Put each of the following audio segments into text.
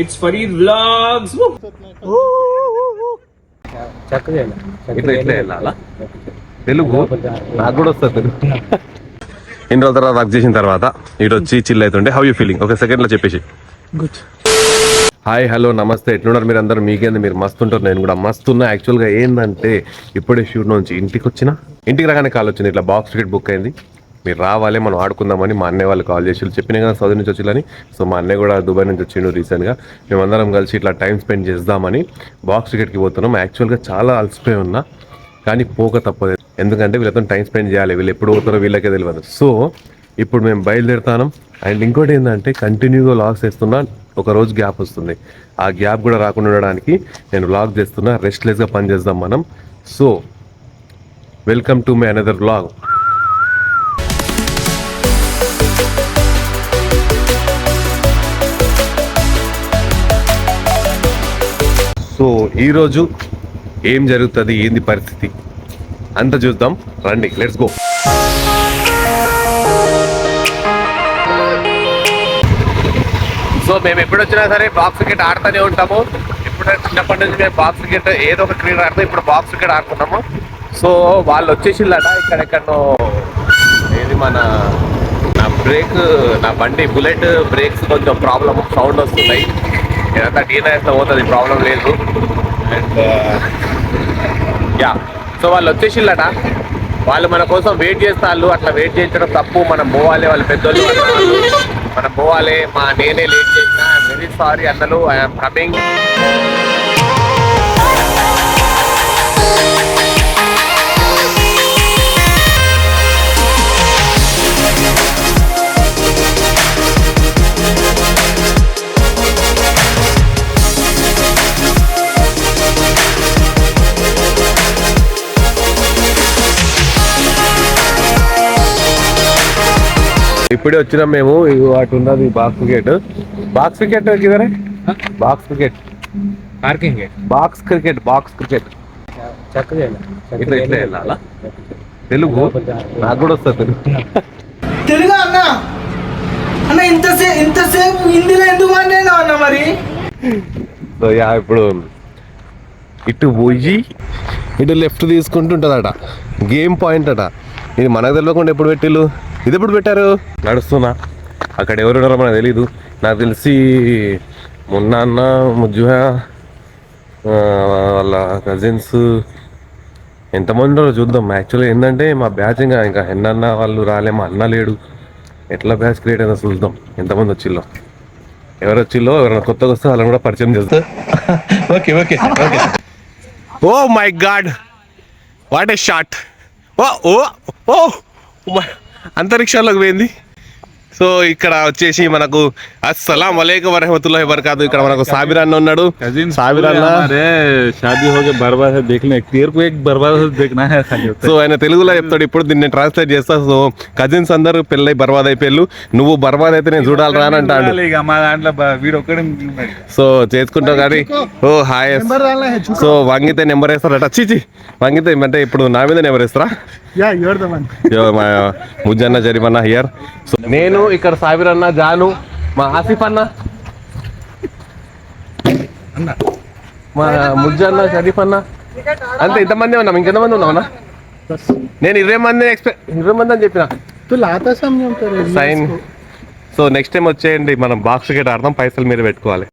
It's Farid Vlogs. ఇట్లా వెళ్ళాలా తెలుగు నాకు కూడా వస్తుంది తెలుగు. ఇన్ని రోజుల తర్వాత వర్క్ చేసిన తర్వాత ఇటు వచ్చి చిల్ అవుతుండే. How you feeling? ఒక సెకండ్ లో చెప్పేసి. Good. హాయ్ హలో నమస్తే, ఎట్లున్నారు మీరు అందరూ? మీకేంది, మీరు మస్తు ఉంటారు, నేను కూడా మస్తున్నా. యాక్చువల్గా ఏంటంటే ఇప్పుడే షూట్ నుంచి ఇంటికి రాగానే కాల్ వచ్చింది, ఇట్లా బాక్స్ టికెట్ బుక్ అయింది, మీరు రావాలి మనం ఆడుకుందామని. మా అన్నయ్య వాళ్ళు కాల్ చేసి చెప్పిన కదా సౌదీ నుంచి వచ్చిందని. సో మా అన్నయ్య కూడా దుబాయ్ నుంచి వచ్చిండు రీసెంట్గా. మేమందరం కలిసి ఇట్లా టైం స్పెండ్ చేద్దామని బాక్స్ టికెట్కి పోతున్నాం. యాక్చువల్గా చాలా అలసిపోయి ఉన్నా కానీ పోక తప్పదు, ఎందుకంటే వీళ్ళతో టైం స్పెండ్ చేయాలి. వీళ్ళు ఎప్పుడు పోతారో వీళ్ళకే తెలియదు. సో ఇప్పుడు మేము బయలుదేరుతాం. అండ్ ఇంకోటి ఏంటంటే కంటిన్యూగా వ్లాగ్స్ చేస్తున్నా, ఒక రోజు గ్యాప్ వస్తుంది. ఆ గ్యాప్ కూడా రాకుండా ఉండడానికి నేను వ్లాగ్ చేస్తున్నా. రెస్ట్లెస్గా పని చేద్దాం మనం. So welcome to my another vlog. So ఈరోజు ఏం జరుగుతుంది, ఏంది పరిస్థితి అంతా చూద్దాం రండి, లెట్స్ గో. సో మేము ఎప్పుడు వచ్చినా సరే బాక్స్ క్రికెట్ ఆడుతూనే ఉంటాము. ఇప్పుడు చిన్నప్పటి నుంచి మేము బాక్స్ క్రికెట్ ఏదో ఒక క్రీడ ఆడుతాం. ఇప్పుడు బాక్స్ క్రికెట్ ఆడుతున్నాము. సో వాళ్ళు వచ్చేసిల్లట ఇక్కడెక్కడో, ఏది నా బండి బుల్లెట్ బ్రేక్స్ కొంచెం ప్రాబ్లమ్, సౌండ్ వస్తున్నాయి. ఏదంతా డీనైస్తో పోతుంది, ప్రాబ్లం లేదు. అండ్ యా, సో వాళ్ళు వచ్చేసిల్లట. వాళ్ళు మన కోసం వెయిట్ చేస్తారు. అట్లా వెయిట్ చేయించడం తప్పు. మనం పోవాలి, వాళ్ళు పెద్దోళ్ళు మనం పోవాలి. నేనే లేట్ చేసిన, వెరీ సారీ అన్నలు, ఐఎమ్ కమింగ్. ఇప్పుడే వచ్చినాం మేము. అటు ఉన్నది బాక్స్ క్రికెట్. బాక్స్ క్రికెట్ కిదరే, బాక్స్ క్రికెట్ Parking है. బాక్స్ క్రికెట్ ఇట్లా వెళ్ళాలా తెలుగు నాకు కూడా వస్తుంది తెలుగు అన్న అన్న ఇంతసేపు హిందీలో ఎందుకు మాట్లాడినా అన్న మరి. సో యా, ఇప్పుడు ఇటు పోయి ఇటు లెఫ్ట్ తీసుకుంటుంటుందట, గేమ్ పాయింట్ అట. ఇది మనకు తెలియకుండా ఎప్పుడు పెట్టిళ్ళు, ఇది ఎప్పుడు పెట్టారు? నడుస్తున్నా, అక్కడ ఎవరున్నారో మనకు తెలీదు. నాకు తెలిసి మున్నా, ముజ్జుహా, వాళ్ళ కజిన్స్ ఎంతమంది ఉన్నారో చూద్దాం. యాక్చువల్గా ఏంటంటే మా బ్యాచ్ ఇంకా ఎన్నన్న వాళ్ళు రాలే, మా అన్న లేడు. ఎట్లా బ్యాచ్ క్రియేట్ అయినా చూద్దాం ఎంతమంది వచ్చిల్లో, ఎవరు వచ్చిల్లో. ఎవరైనా కొత్తగా వస్తే వాళ్ళని కూడా పరిచయం చేస్తాం. Okay okay okay. Oh my god, what a shot. Oh oh oh అంతరిక్షంలోకి పోయింది. సో ఇక్కడ వచ్చేసి మనకు అస్సలాం వలైకుం వరహమతుల్లాహి వబరకాతు. ఇక్కడ మనకు సాబిర్ అన్న ఉన్నాడు. సాబిర్ అన్న షాదీ హోగే బర్బాద్ హై దేఖ్నే తేర్ కో ఏక్ బర్బాద్ హై దేఖ్నా హై ఖాలి. సో ఆయన తెలుగులో చెప్తాడు. ఇప్పుడు దీన్ని ట్రాన్స్లేట్ చేస్తా. సో కజిన్స్ అందరూ పెళ్ళై బర్బాద్ అయిపోయారు, నువ్వు బర్బాద్ అయితే నేను చూడాలి రా అని అంటాడు. మా దాంట్లో వీడు ఒక్కడే. సో చేసుకుంటావు కానీ ఓ హాయ్. సో వంగితే నెంబర్ వేస్తారట. చీచి వంగితే అంటే ఇప్పుడు నా మీద నెంబర్ వేస్తారా? ముజ్జన్న జరిమన్న హియర్. సో నేను ఇక్కడ సాబిర్ అన్న, జాను, మా ఆసిఫ్ అన్న, మా ముజ్జన్న, షరీఫ్ అన్న, అంతే ఇంతమంది ఉన్నాం. ఇంకెంతమంది ఉన్నామన్నా? నేను 20 మంది అని చెప్పిన సైన్. సో నెక్స్ట్ టైం వచ్చేయండి, మనం బాక్స్ క్రికెట్ ఆడదాం, పైసలు మీరు పెట్టుకోవాలి.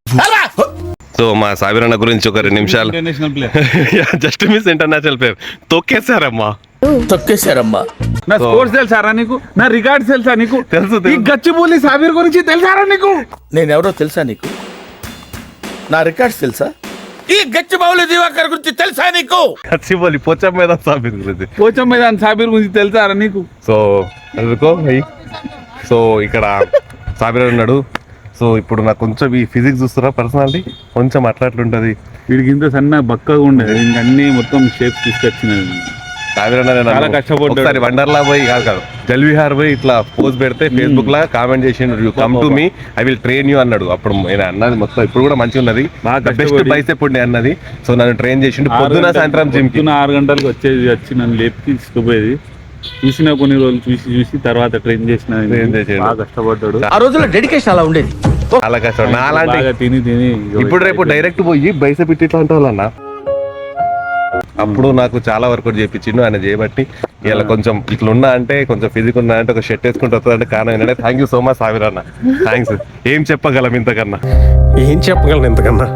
సో మా సాబిర్ అన్న గురించి ఒక 2 నిమిషాలు. Just miss international player. తొక్కేశారమ్మా. నా స్కోర్స్ తెలుసారా నీకు? నా రికార్డ్స్ తెలుసా నీకు? తెలుసు. ఈ గచ్చిబౌలి సాబిర్ గురించి తెలుసారా నీకు? నేను ఎవరో తెలుసా నీకు? నా రికార్డ్స్ తెలుసా? ఈ గచ్చిబౌలి దివాకర్ గురించి తెలుసా నీకు? గచ్చిబౌలి పోచమ్మ సాబిర్ గురించి, పోచమ్మ సాబిర్ గురించి తెలుసారా నీకు? సో అందుకో సో ఇక్కడ సాబిర్ ఉన్నాడు. సో ఇప్పుడు నాకు కొంచెం ఈ ఫిజిక్స్ చూస్తారా, పర్సనాలిటీ కొంచెం అట్లా. వీడికి ఇంత సన్న బక్కగా ఉండేది, ఇంకన్నీ మొత్తం షేప్స్ తీసుకొచ్చినాయి. చాలా కష్టపడ్డాడు. వండర్లా పోయి కాదు జల్విహార్ పోయి ఇట్లా పోస్ట్ పెడితే ఫేస్బుక్ లా కామెంట్ చేసిండు, you come to me, I will train you అన్నాడు. అప్పుడు నేను అన్నది మొత్తం ఇప్పుడు కూడా మంచిగా ఉన్నది, బెస్ట్ బైసెప్ ఉండే అన్నది. సో నన్ను ట్రైన్ చేసిండు పొద్దున సాయంత్రం జిమ్ కి. 6 గంటలకు వచ్చి నన్ను లేపి తీసుకుపోయేది. చూసిన కొన్ని రోజులు చూసి తర్వాత ట్రైన్ చేసిన. బాగా కష్టపడ్డాడు. ఆ రోజుల్లో డెడికేషన్ అలా ఉండేది. చాలా కష్టం నా అలాంటి బాగా తిని తిని ఇప్పుడు రేపు డైరెక్ట్ పోయి బైసెప్ ఇట్లా అంటే వాళ్ళన్న అప్పుడు నాకు చాలా వర్కౌట్ చేయించిండు ఆయన చేయబట్టి ఇలా కొంచెం ఇట్లా ఉన్నా అంటే కొంచెం ఫిజిక్ ఉన్నా అంటే ఒక షర్ట్ వేసుకుంటూ వస్తుందంటే కారణం ఏంటంటే థ్యాంక్ యూ సో మచ్ సావిర్ అన్న థ్యాంక్స్. ఏం చెప్పగలం ఇంతకన్నా, ఏం చెప్పగలను ఇంతకన్నా.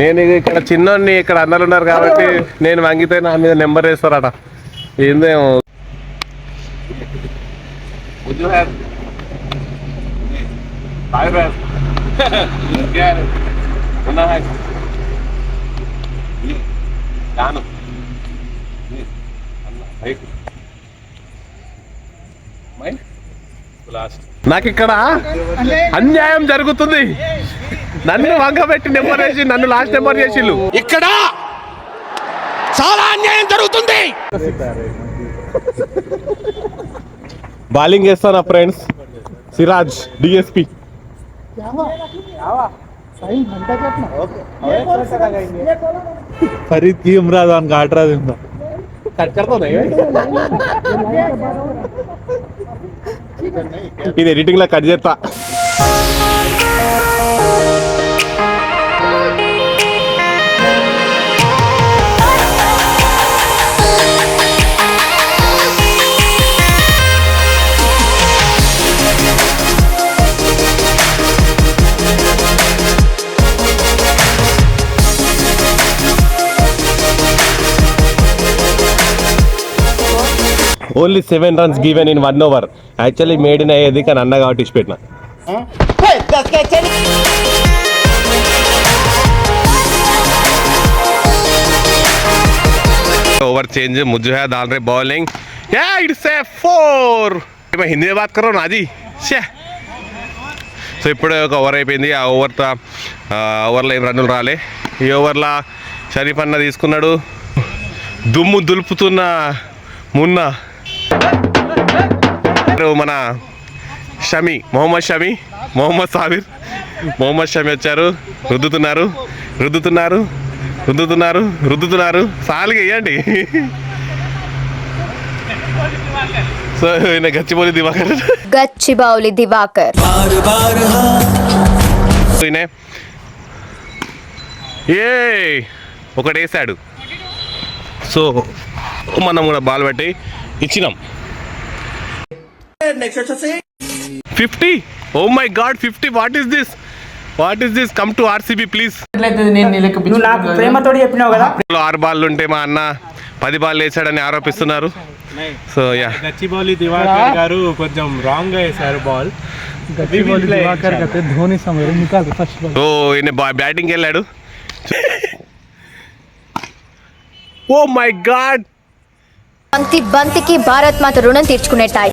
నేను ఇక్కడ చిన్నోడిని ఇక్కడ అందరు ఉన్నారు కాబట్టి నేను వంగితే నా మీద నెంబర్ వేస్తారట ఏందేమో. నాకు ఇక్కడ అన్యాయం జరుగుతుంది. నన్ను వంగబెట్టి నెంబర్ వేసి నన్ను లాస్ట్ నెంబర్ చేసిళ్ళు. ఇక్కడ చాలా అన్యాయం జరుగుతుంది. బౌలింగ్ చేస్తాను ఫ్రెండ్స్. సిరాజ్ డిఎస్పి फरीद की इमरान काट रहा था ఇది ఎడిటింగ్ లా కట్ చేస్తా. Only 7 runs given in 1 over. Actually made in అయ్యేది కానీ అన్న కాబట్టి ఇచ్చి పెట్టిన. ओवर चेंज मुझे है डाल रहे बॉलिंग या इट्स ए 4. मैं हिंदी में बात कर रहा हूँ ना जी. సో ఇప్పుడే ఒక ఓవర్ అయిపోయింది. ఆ ఓవర్లో ఏం రన్నులు రాలే. ఈ ఓవర్లో షరీఫ్ అన్న తీసుకున్నాడు. దుమ్ము దులుపుతున్న మున్న మన షమి మొహమ్మద్ సాబిర్ మొహమ్మద్ షమి వచ్చారు. రుద్దుతున్నారు సాలుగా వేయండి. సో ఈయన గచ్చిబౌలి దివాకర్ ఈయన ఒకటి వేసాడు. సో మనం కూడా బాల్ పెట్టి ఇచ్చినాం. 50. Oh my God, 50. What is this? Come to RCB please. ప్రేమతోటి చెప్పినావు కదా. 6 బాల్ ఉంటే మా అన్న 10 బాల్ వేసాడని ఆరోపిస్తున్నారు. సో యా గచ్చిబౌలి దివాకర్ గారు కొంచెం రాంగ్ గా వేశారు బాల్. గచ్చిబౌలి దివాకర్ కతే ధోని సమయం నికాల్ ఫస్ట్ బాల్. ఓ ఈయన బ్యాటింగ్ వెళ్ళాడు. Oh my God. బంతికి భారత్ మాత రుణం తీర్చుకునే టైం.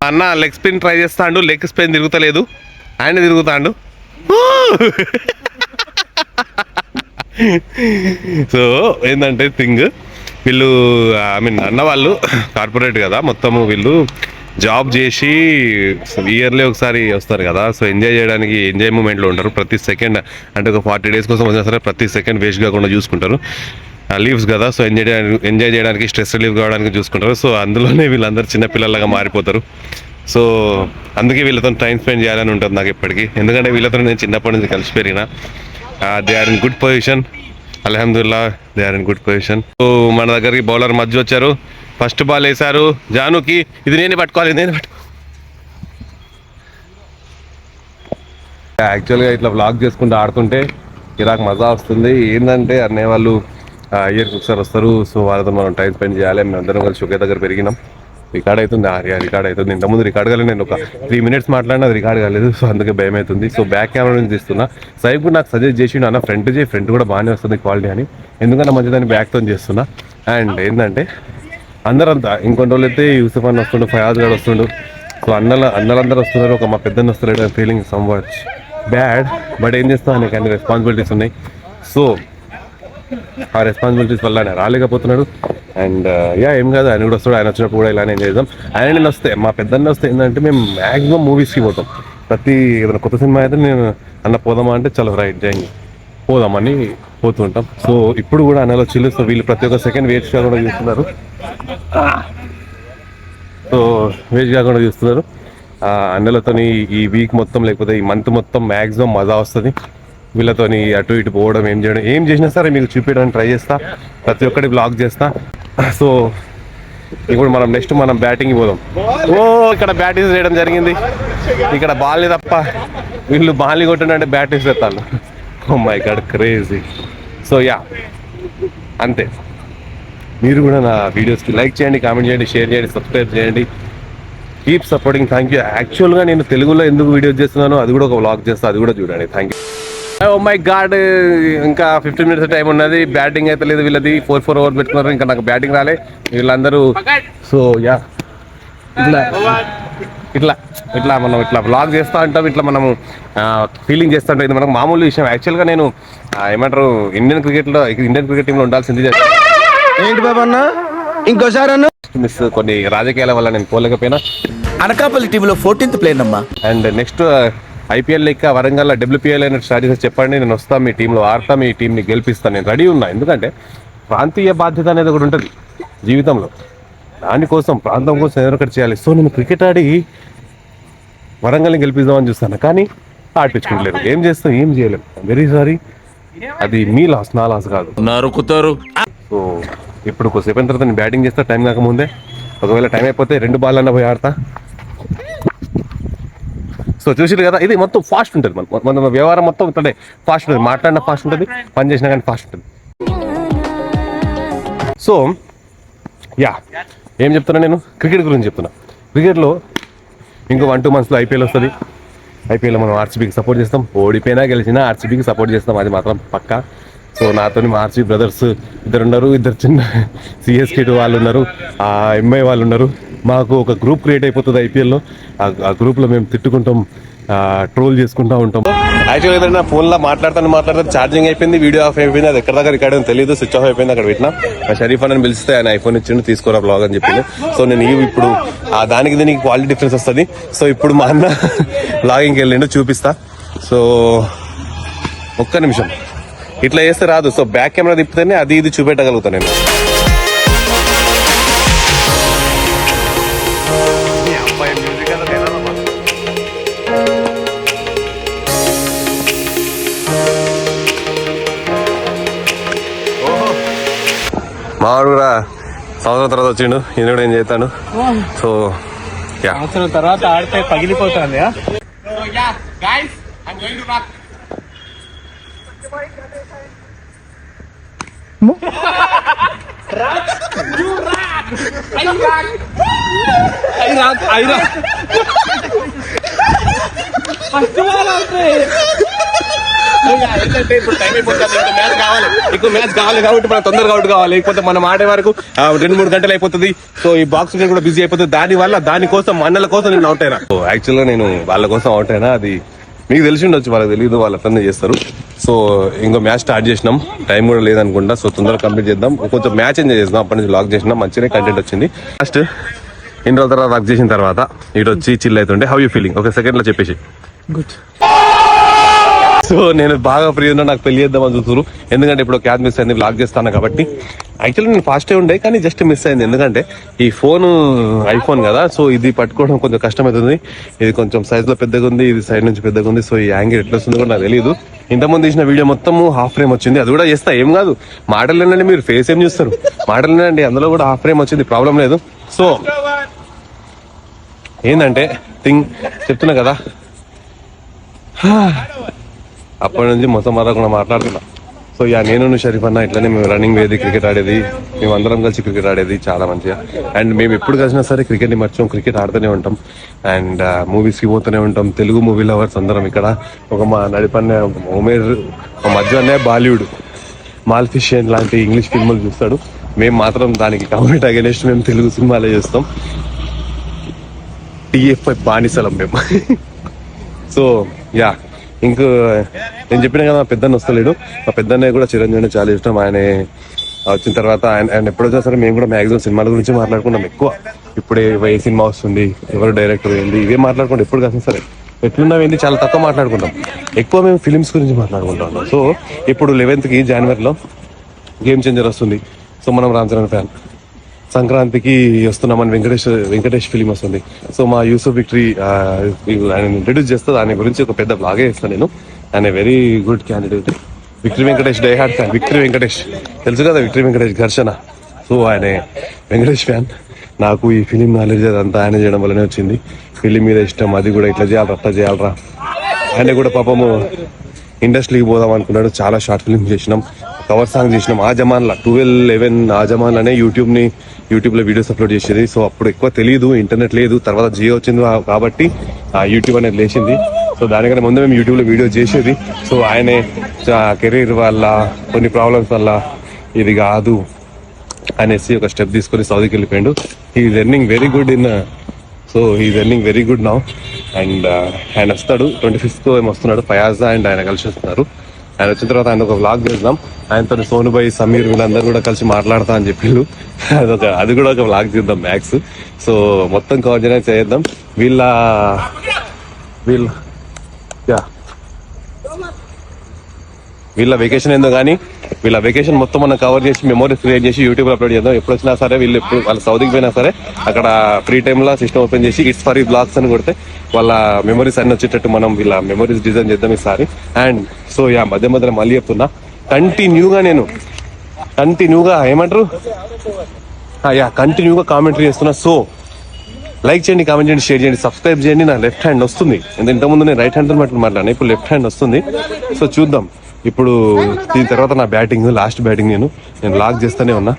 అన్న లెగ్ స్పిన్ ట్రై చేస్తాడు. లెగ్ స్పిన్ తిరుగుతలేదు, ఆయన తిరుగుతాడు. సో ఏంటంటే థింగ్ వీళ్ళు అన్న వాళ్ళు కార్పొరేట్ కదా మొత్తము. వీళ్ళు జాబ్ చేసి ఇయర్లీ ఒకసారి వస్తారు కదా. సో ఎంజాయ్ మూమెంట్లో ఉంటారు. ప్రతి సెకండ్ అంటే ఒక 40 days కోసం వచ్చినా సరే ప్రతి సెకండ్ వేస్ట్ కాకుండా చూసుకుంటారు. లీవ్స్ కదా. సో ఎంజాయ్ చేయడానికి స్ట్రెస్ రిలీవ్ కావడానికి చూసుకుంటారు. సో అందులోనే వీళ్ళందరూ చిన్నపిల్లలుగా మారిపోతారు. సో అందుకే వీళ్ళతో టైం స్పెండ్ చేయాలని ఉంటుంది నాకు ఎప్పటికీ. ఎందుకంటే వీళ్ళతో నేను చిన్నప్పటి నుంచి కలిసి పెరిగిన. They are in good position. అల్హమ్దుల్లా they are in good position. So మన దగ్గరికి బౌలర్ మధ్య వచ్చారు. ఫస్ట్ బాల్ వేశారు జానుకి. ఇది నేనే పట్టుకోవాలి. యాక్చువల్గా ఇట్లా వ్లాగ్ చేసుకుంటూ ఆడుతుంటే ఇలాగ మజా వస్తుంది. ఏంటంటే అన్నయ్య వాళ్ళు ఇయర్కి ఒకసారి వస్తారు. సో వాళ్ళతో మనం టైం స్పెండ్ చేయాలి. మేము అందరం కలిసి ఒకే దగ్గర పెరిగినాం. రికార్డ్ అవుతుంది. రికార్డ్ అవుతుంది. ఇంతకుముందు రికార్డ్ కాలేదు. నేను ఒక 3 minutes మాట్లాడినా అది రికార్డ్ కాలేదు. సో అందుకే భయం అవుతుంది. సో బ్యాక్ కెమెరా నుంచి తీస్తున్నా. సైబ్ కూడా నాకు సజెస్ట్ చేసి అన్న ఫ్రంట్ కూడా బాగానే వస్తుంది క్వాలిటీ అని. ఎందుకంటే మంచిదాన్ని బ్యాక్తో చేస్తున్నా. అండ్ ఏంటంటే అందరంతా ఇంకొన్ని రోజులు అయితే యూసుఫ్ అన్న వస్తుండు, ఫయాజ్ గారు వస్తుండు. సో అన్నలందరూ వస్తున్నారు. ఒక మా పెద్దన్న వస్తున్నాడు. Feeling some watch bad. But ఏం చేస్తాను, నీకు అన్ని రెస్పాన్సిబిలిటీస్ ఉన్నాయి. సో ఆ రెస్పాన్సిబిలిటీస్ వల్ల ఆయన రాలేకపోతున్నాడు. అండ్ ఏం కాదు, ఆయన కూడా వస్తాడు. ఆయన వచ్చినప్పుడు కూడా ఇలానే చేద్దాం. ఆయన నేను వస్తే మా పెద్దన్న వస్తే ఏంటంటే మేము మ్యాక్సిమం మూవీస్కి పోతాం. ప్రతి ఏదైనా కొత్త సినిమా అయితే నేను అన్న పోదామా అంటే చలో రైట్ జాయింగ్ పోదామని పోతూ ఉంటాం. సో ఇప్పుడు కూడా అన్నలో చిల్లు. సో వీళ్ళు ప్రతి ఒక్క సెకండ్ వేస్ట్ కాకుండా చూస్తున్నారు. సో వేస్ట్ కాకుండా చూస్తున్నారు. అన్నలతోని ఈ వీక్ మొత్తం లేకపోతే ఈ మంత్ మొత్తం మ్యాక్సిమం మజా వస్తుంది. వీళ్ళతోని అటు ఇటు పోవడం, ఏం చేయడం, ఏం చేసినా సరే మీకు చూపించడానికి ట్రై చేస్తా. ప్రతి ఒక్కటి బ్లాగ్ చేస్తా. సో ఇప్పుడు మనం నెక్స్ట్ బ్యాటింగ్కి పోదాం. ఇక్కడ బ్యాటింగ్ చేయడం జరిగింది. ఇక్కడ బాల్ని తప్ప వీళ్ళు బాల్ని కొట్టినంటే బ్యాటింగ్ చేస్తాను. Oh my God, crazy. So yeah, అంతే. మీరు కూడా నా వీడియోస్కి లైక్ చేయండి, కామెంట్ చేయండి, షేర్ చేయండి, సబ్స్క్రైబ్ చేయండి. Keep supporting. Thank you. యాక్చువల్గా నేను తెలుగులో ఎందుకు వీడియోస్ చేస్తున్నానో అది కూడా ఒక వ్లాగ్ చేస్తాను, అది కూడా చూడండి. Thank you. Oh my God, ఇంకా 15 minutes టైం ఉన్నది. బ్యాటింగ్ అయితే లేదు వీళ్ళది. 4 ఓవర్ పెట్టుకున్నారు. ఇంకా నాకు బ్యాటింగ్ రాలే. వీళ్ళందరూ సో యా, ఇట్లా మనం ఇట్లా వ్లాగ్ చేస్తూ ఉంటాం. ఇట్లా మనము ఫీలింగ్ చేస్తూ ఉంటాం. ఇది మనకు మామూలు విషయం. యాక్చువల్గా నేను ఏమంటారు, ఇండియన్ క్రికెట్ టీంలో ఉండాల్సింది. ఏంటి బాబా అన్న, ఇంకోసారి అన్న మిస్ కొన్ని రాజకీయాల వల్ల నేను పోలేకపోయినా. అనకాపల్లి టీంలో 14th ప్లేయర్ అమ్మా. అండ్ నెక్స్ట్ IPL లెక్క వరంగల్ WPL అయిన స్టార్ట్ చేసి చెప్పండి, నేను వస్తాను, మీ టీంలో ఆడతా, మీ టీంని గెలిపిస్తాను. నేను రెడీ ఉన్నా. ఎందుకంటే ప్రాంతీయ బాధ్యత అనేది ఒకటి ఉంటుంది జీవితంలో. దానికోసం ప్రాంతం కోసం ఏదో ఒకటి చేయాలి. సో నేను క్రికెట్ ఆడి వరంగల్ని గెలిపిద్దామని చూస్తాను, కానీ ఆడిపించుకోవట్లేదు. ఏం చేస్తాం, ఏం చేయలేము. Very sorry. అది మీ లాస్, నా లాస్ కాదు. నరుకుతారు. సో ఇప్పుడు కొద్దిసేపు తర్వాత నేను బ్యాటింగ్ చేస్తా, టైం కాకముందే. ఒకవేళ టైం అయిపోతే 2 బాల్ అన్న పోయి ఆడతా. సో చూసిరు కదా, ఇది మొత్తం ఫాస్ట్ ఉంటుంది. మన వ్యవహారం మొత్తం ఇట్లనే ఫాస్ట్ ఉంటుంది. మాట్లాడినా ఫాస్ట్ ఉంటుంది, పని చేసినా కానీ ఫాస్ట్ ఉంటుంది. సో యా, ఏం చెప్తున్నా, నేను క్రికెట్ గురించి చెప్తున్నా. క్రికెట్లో ఇంకో 1-2 monthsలో IPL వస్తుంది. IPLలో మనం RCBకి సపోర్ట్ చేస్తాం. ఓడిపోయినా గెలిచినా RCBకి సపోర్ట్ చేస్తాం, అది మాత్రం పక్కా. సో నాతో మా RCB బ్రదర్స్ 2 ఉన్నారు. 2 చిన్న CSK వాళ్ళు ఉన్నారు, MI వాళ్ళు ఉన్నారు. మాకు ఒక గ్రూప్ క్రియేట్ అయిపోతుంది IPLలో. ఆ గ్రూప్లో మేము తిట్టుకుంటాం, ట్రోల్ చేసుకుంటూ ఉంటాం. యాక్చువల్గా ఏదైనా ఫోన్లో మాట్లాడుతాను ఛార్జింగ్ అయిపోయింది, వీడియో ఆఫ్ అయిపోయింది. అది ఎక్కడ దగ్గర రికార్డ్ తెలియదు, స్విచ్ ఆఫ్ అయిపోయింది. అక్కడ పెట్టినా షరీఫ్ అని పిలిస్తే ఆయన ఐఫోన్ ఇచ్చిండు, తీసుకోరా బ్లాగ్ అని చెప్పింది. సో నేను ఇప్పుడు దానికి దీనికి క్వాలిటీ డిఫరెన్స్ వస్తుంది. సో ఇప్పుడు మా అన్న బ్లాగింగ్కి వెళ్ళిండు, చూపిస్తా. సో ఒక్క నిమిషం, ఇట్లా చేస్తే రాదు. సో బ్యాక్ కెమెరా తిప్పితేనే అది ఇది చూపెట్టగలుగుతాను నేను. మావాడు కూడా సంవత్సరం తర్వాత వచ్చిండు, ఈయన కూడా ఏం చేస్తాను. సో సంవత్సరం తర్వాత ఆడితే పగిలిపోతుంది. ఇప్పుడు టైం అయిపోతుంది, మ్యాచ్ కావాలి కాబట్టి మనం తొందరగా అవుట్ కావాలి. లేకపోతే మనం ఆడే వరకు 2-3 గంటలు అయిపోతుంది. సో ఈ బాక్స్ కూడా బిజీ అయిపోతుంది. దానికోసం అన్నల కోసం నేను అవుట్ అయినా. సో యాక్చువల్గా నేను వాళ్ళ కోసం అవుట్ అయినా, అది మీకు తెలిసి ఉండొచ్చు, వాళ్ళకి తెలియదు, వాళ్ళు అట్లనే చేస్తారు. సో ఇంకో మ్యాచ్ స్టార్ట్ చేసినాం, టైం కూడా లేదనుకుంటా. సో తొందరగా కంప్లీట్ చేద్దాం, కొంచెం మ్యాచ్ ఎంజాయ్ చేద్దాం. అప్పటి నుంచి లాక్ చేసినాం, మంచిగా కంటెంట్ వచ్చింది. ఫస్ట్ ఇన్ని రోజుల తర్వాత వర్క్ చేసిన తర్వాత ఇటు వచ్చి చిల్ అవుతుంటే హౌ యూ ఫీలింగ్? ఒక సెకండ్లో చెప్పేసి. గుడ్. సో నేను బాగా ఫ్రీ ఉన్నా, నాకు పెళ్లి చేద్దామని చూస్తున్నారు. ఎందుకంటే ఇప్పుడు క్యాబ్ మిస్ అయింది, బ్లాక్ చేస్తాను కాబట్టి. యాక్చువల్లీ నేను ఫాస్టే ఉండే, కానీ జస్ట్ మిస్ అయింది. ఎందుకంటే ఈ ఫోన్ ఐఫోన్ కదా, సో ఇది పట్టుకోవడం కొంచెం కష్టమవుతుంది. ఇది కొంచెం సైజ్లో పెద్దగా ఉంది, ఇది సైడ్ నుంచి పెద్దగా ఉంది. సో ఈ యాంగిల్ ఎట్లా వస్తుందో కూడా నాకు తెలియదు. ఇంతకుముందు తీసిన వీడియో మొత్తము హాఫ్ ఫ్రేమ్ వచ్చింది, అది కూడా చేస్తా, ఏం కాదు. మాటలు వినండి, మీరు ఫేస్ ఏం చూస్తారు, మాటలు వినండి, అందులో కూడా హాఫ్ ఫ్రేమ్ వచ్చింది, ప్రాబ్లం లేదు. సో ఏంటంటే థింగ్ చెప్తున్నా కదా, అప్పటి నుంచి మొత్తం మాట్లాడకుండా మాట్లాడుతున్నా. సో నేను షరీఫ్ అన్న ఇట్లనే మేము రన్నింగ్ వేది, క్రికెట్ ఆడేది, మేము అందరం కలిసి క్రికెట్ ఆడేది చాలా మంచిగా. అండ్ మేము ఎప్పుడు కలిసినా సరే క్రికెట్ని మర్చిపోం, క్రికెట్ ఆడుతూనే ఉంటాం. అండ్ మూవీస్కి పోతూనే ఉంటాం. తెలుగు మూవీ లవర్స్ అందరం ఇక్కడ. ఒక మా నడిపన్న ఉమేర్, మా మధ్యనే బాలీవుడ్ మాల్ఫిషియన్ లాంటి ఇంగ్లీష్ ఫిల్ములు చూస్తాడు. మేము మాత్రం దానికి కౌంట్ అగెనెస్ట్ మేము తెలుగు సినిమాలే చూస్తాం. TFI బానిసలం మేము. సో యా, ఇంకో నేను చెప్పిన కదా, మా పెద్దన్న వస్తలేడు. మా పెద్దన్న కూడా చిరంజీవి చాలా ఇష్టం. ఆయన వచ్చిన తర్వాత ఆయన ఎప్పుడు వచ్చినా సరే మేము కూడా మ్యాక్సిమం సినిమాల గురించి మాట్లాడుకున్నాం ఎక్కువ. ఇప్పుడే ఏ సినిమా వస్తుంది, ఎవరు డైరెక్టర్ ఏంది, ఇవే మాట్లాడుకుంటాం ఎప్పుడు కాసిన సరే. ఎట్లున్నావు ఏంటి చాలా తక్కువ మాట్లాడుకుంటాం, ఎక్కువ మేము ఫిలిమ్స్ గురించి మాట్లాడుకుంటాం. సో ఇప్పుడు 11th జనవరిలో గేమ్ చేంజర్ వస్తుంది. సో మనం రామ్ చరణ్ ఫ్యాన్. సంక్రాంతికి వస్తున్నామని వెంకటేష్ ఫిలిం వస్తుంది. సో మా యూసుఫ్ విక్టరీ ఆయన ఇంట్రడ్యూస్ చేస్తా, దాని గురించి ఒక పెద్ద బ్లాగే ఇస్తాను నేను. ఆయన very good candidate. Victory Venkatesh die hard fan. Victory Venkatesh తెలుసు కదా, విక్టరీ వెంకటేష్ ఘర్షణ. సో ఆయన వెంకటేష్ ఫ్యాన్. నాకు ఈ ఫిలిం నాలెడ్జ్ అదంతా ఆయన చేయడం వల్లనే వచ్చింది. ఫిలిం మీద ఇష్టం, అది కూడా ఇట్లా చేయాలరా అట్లా చేయాలరా. ఆయన కూడా పాపము ఇండస్ట్రీకి పోదాం అనుకున్నాడు. చాలా షార్ట్ ఫిల్మ్ చేసినాం, కవర్ సాంగ్ చేసినాం. ఆ జమాన్లో 12-11 ఆ జమాన్లోనే యూట్యూబ్లో వీడియోస్ అప్లోడ్ చేసేది. సో అప్పుడు ఎక్కువ తెలియదు, ఇంటర్నెట్ లేదు. తర్వాత జియో వచ్చింది కాబట్టి ఆ యూట్యూబ్ అనేది లేచింది. సో దానికన్నా ముందు మేము యూట్యూబ్లో వీడియో చేసేది. సో ఆయనే కెరీర్ వల్ల కొన్ని ప్రాబ్లమ్స్ వల్ల ఇది కాదు అనేసి ఒక స్టెప్ తీసుకొని సౌదీకి వెళ్ళిపోయాడు. He's earning very good very good now. And ఆయన వస్తాడు 25th ఏమో వస్తున్నాడు. ఫయాజ్ అండ్ ఆయన కలిసి వస్తున్నారు. ఆయన వచ్చిన తర్వాత ఆయన ఒక వ్లాగ్ చేద్దాం. ఆయనతో సోనుబాయ్, సమీర్ వీళ్ళందరూ కూడా కలిసి మాట్లాడతా అని చెప్పిళ్ళు. అది కూడా ఒక వ్లాగ్ చేద్దాం మ్యాక్స్. సో మొత్తం కవర్ చేద్దాం. వీళ్ళ వెకేషన్ ఏందో కానీ వీళ్ళ వెకేషన్ మొత్తం మనం కవర్ చేసి మెమోరీస్ క్రియేట్ చేసి యూట్యూబ్ అప్లోడ్ చేద్దాం. ఎప్పుడు వచ్చినా సరే వీళ్ళు వాళ్ళ సౌదీకి పోయినా సరే అక్కడ ఫ్రీ టైంలో సిస్టమ్ ఓపెన్ చేసి ఇట్స్ ఫర్ ఈ బ్లాగ్స్ అని కొడితే వాళ్ళ మెమరీస్ అన్ని వచ్చేటట్టు మనం వీళ్ళ మెమరీస్ డిజైన్ చేద్దాం ఈసారి. అండ్ సో మధ్య మధ్యలో మళ్ళీ చెప్తున్నా, కంటిన్యూగా ఏమంటారు కంటిన్యూగా కామెంటరీ చేస్తున్నా. సో లైక్ చేయండి, కామెంట్ చేయండి, షేర్ చేయండి, సబ్స్క్రైబ్ చేయండి. నా లెఫ్ట్ హ్యాండ్ వస్తుంది, ఇంతకుముందు నేను రైట్ హ్యాండ్ తో మాట్లాడినా, ఇప్పుడు లెఫ్ట్ హ్యాండ్ వస్తుంది. సో చూద్దాం. ఇప్పుడు దీని తర్వాత నా లాస్ట్ బ్యాటింగ్ నేను లాక్ చేస్తూనే ఉన్నా.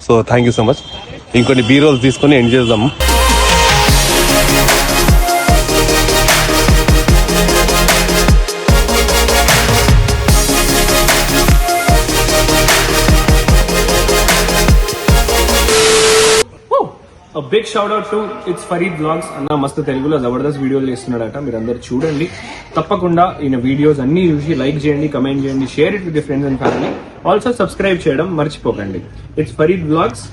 So thank you so much. ఇంకొన్ని బీ రోల్స్ తీసుకొని ఎండ్ చేద్దాం. Big shout out to it's Farid blogs అన్న. మస్తు తెలుగులో జబర్దస్త్ వీడియోలు చేస్తున్నాడట, మీరు అందరు చూడండి. తప్పకుండా ఈయన వీడియోస్ అన్ని చూసి లైక్ చేయండి, కమెంట్ చేయండి, share it with friends and family. Also subscribe చేయడం మర్చిపోకండి. It's Farid blogs.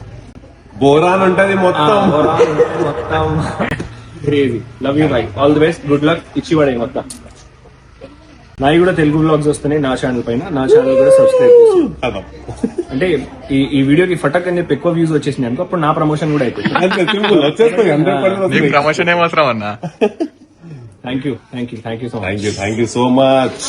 బోరాన్ ఉంటది మొత్తం crazy. Love you bye, all the best, good luck. ఇచ్చివాడే మొత్తం. నాయి కూడా తెలుగు బ్లాగ్స్ వస్తున్నాయి నా ఛానల్ పైన. నా ఛానల్ కూడా సబ్స్క్రైబ్ చేసి, అంటే ఈ వీడియోకి ఫటక్ అని చెప్పి ఎక్కువ వ్యూస్ వచ్చేసినాయి అనుకో, అప్పుడు నా ప్రమోషన్ కూడా అయిపోయింది. ప్రమోషన్ ఏమవసరం అన్నా. Thank you so much. Thank you so much.